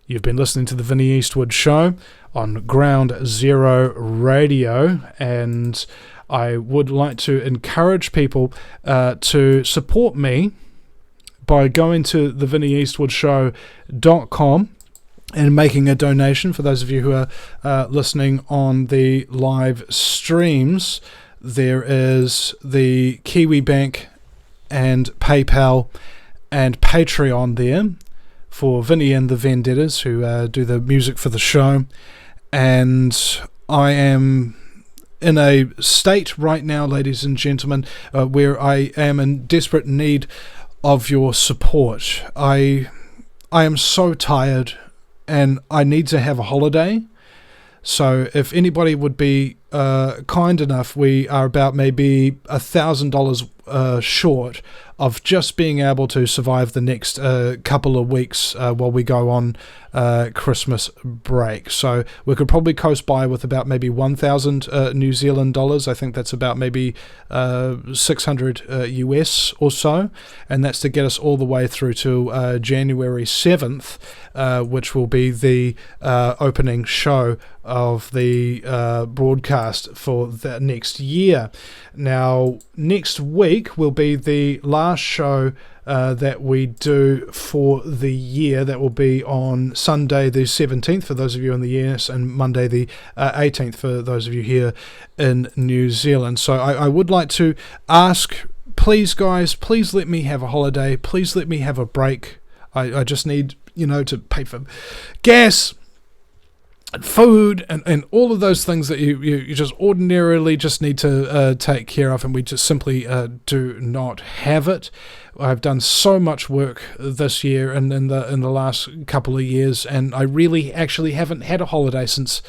You've been listening to the Vinny Eastwood Show on Ground Zero Radio, and I would like to encourage people to support me by going to thevinnieeastwoodshow.com and making a donation. For those of you who are listening on the live streams, there is the KiwiBank and PayPal and Patreon there for Vinny and the Vendettas, who do the music for the show. And I am in a state right now, ladies and gentlemen, where I am in desperate need of your support. I am so tired and I need to have a holiday. So if anybody would be kind enough, we are about maybe $1,000 short of just being able to survive the next couple of weeks while we go on Christmas break. So we could probably coast by with about maybe 1,000 New Zealand dollars. I think that's about maybe 600 US or so, and that's to get us all the way through to January 7th, which will be the opening show of the broadcast for the next year. Now, next week will be the last show that we do for the year. That will be on Sunday the 17th for those of you in the US, and Monday the 18th for those of you here in New Zealand. So I would like to ask, please guys, please let me have a holiday. Please let me have a break. I just need, to pay for gas, food, and all of those things that you just ordinarily just need to take care of, and we just simply do not have it. I've done so much work this year and in the last couple of years, and I really actually haven't had a holiday since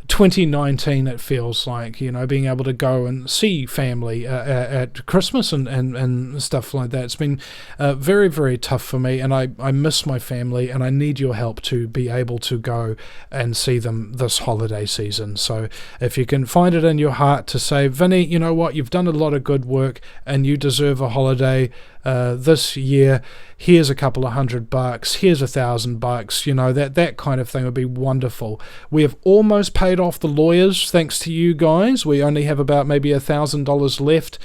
2019, it feels like, being able to go and see family at Christmas and stuff like that. It's been very, very tough for me, and I miss my family, and I need your help to be able to go and see them this holiday season. So if you can find it in your heart to say, Vinny, you know what, you've done a lot of good work and you deserve a holiday this year, here's a couple of $100, here's $1,000, that kind of thing would be wonderful. We have almost paid off the lawyers thanks to you guys. We only have about maybe $1,000 left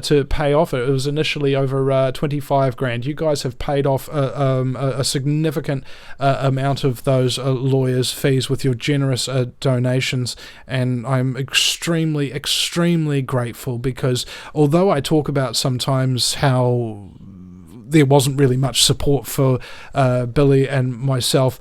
to pay off. It was initially over 25 grand. You guys have paid off a significant amount of those lawyers' fees with your generous donations, and I'm extremely, extremely grateful, because although I talk about sometimes how there wasn't really much support for Billy and myself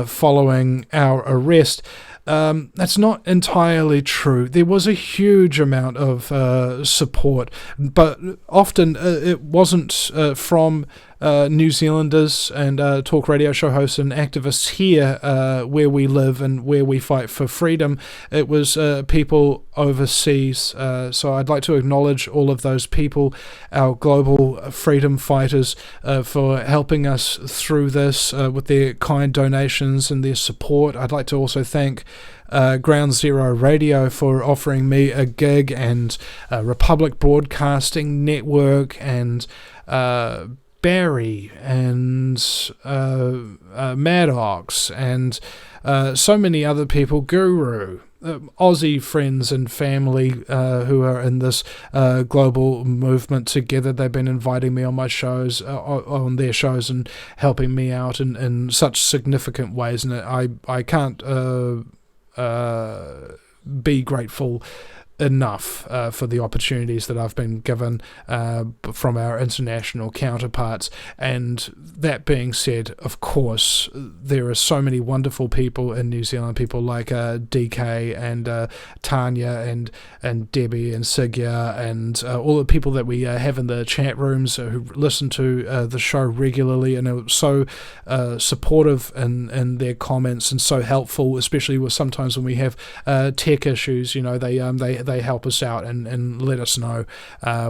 following our arrest, that's not entirely true. There was a huge amount of support, but often it wasn't from New Zealanders and talk radio show hosts and activists here where we live and where we fight for freedom. It was people overseas. So I'd like to acknowledge all of those people, our global freedom fighters, for helping us through this with their kind donations and their support. I'd like to also thank Ground Zero Radio for offering me a gig, and Republic Broadcasting Network, and Barry, and Maddox, and so many other people, Guru, Aussie friends and family who are in this global movement together. They've been inviting me on my shows, on their shows, and helping me out in such significant ways, and I can't be grateful enough for the opportunities that I've been given from our international counterparts. And that being said, of course, there are so many wonderful people in New Zealand, people like DK and Tanya and Debbie and Sigya, and all the people that we have in the chat rooms who listen to the show regularly and are so supportive in their comments and so helpful, especially with sometimes when we have tech issues. They help us out and let us know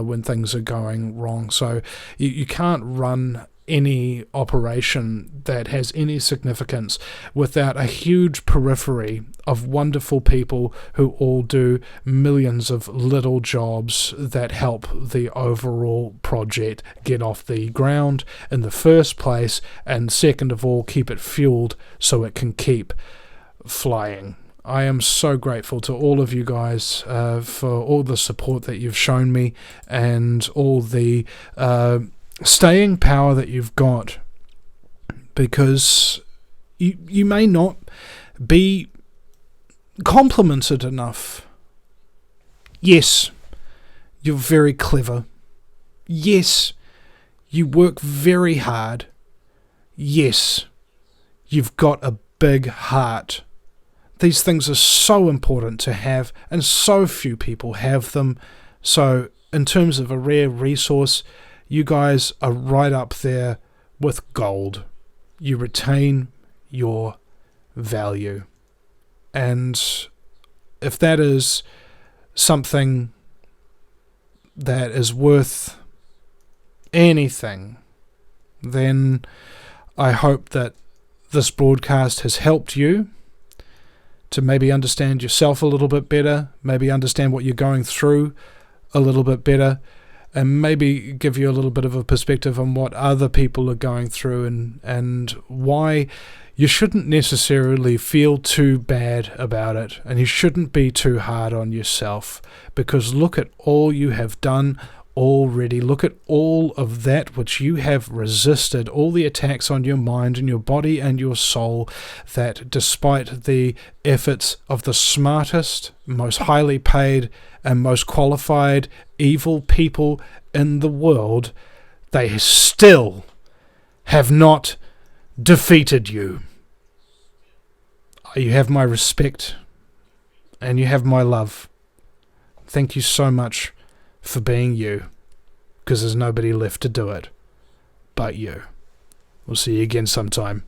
when things are going wrong. So you can't run any operation that has any significance without a huge periphery of wonderful people who all do millions of little jobs that help the overall project get off the ground in the first place, and second of all, keep it fueled so it can keep flying. I am so grateful to all of you guys for all the support that you've shown me and all the staying power that you've got, because you may not be complimented enough. Yes, you're very clever. Yes, you work very hard. Yes, you've got a big heart. These things are so important to have, and so few people have them. So in terms of a rare resource, you guys are right up there with gold. You retain your value. And if that is something that is worth anything, then I hope that this broadcast has helped you to maybe understand yourself a little bit better, maybe understand what you're going through a little bit better, and maybe give you a little bit of a perspective on what other people are going through, and why you shouldn't necessarily feel too bad about it, and you shouldn't be too hard on yourself, because look at all you have done already. Look at all of that which you have resisted, all the attacks on your mind and your body and your soul, that despite the efforts of the smartest, most highly paid and most qualified evil people in the world, they still have not defeated you. You have my respect and you have my love. Thank you so much for being you, because there's nobody left to do it but you. We'll see you again sometime.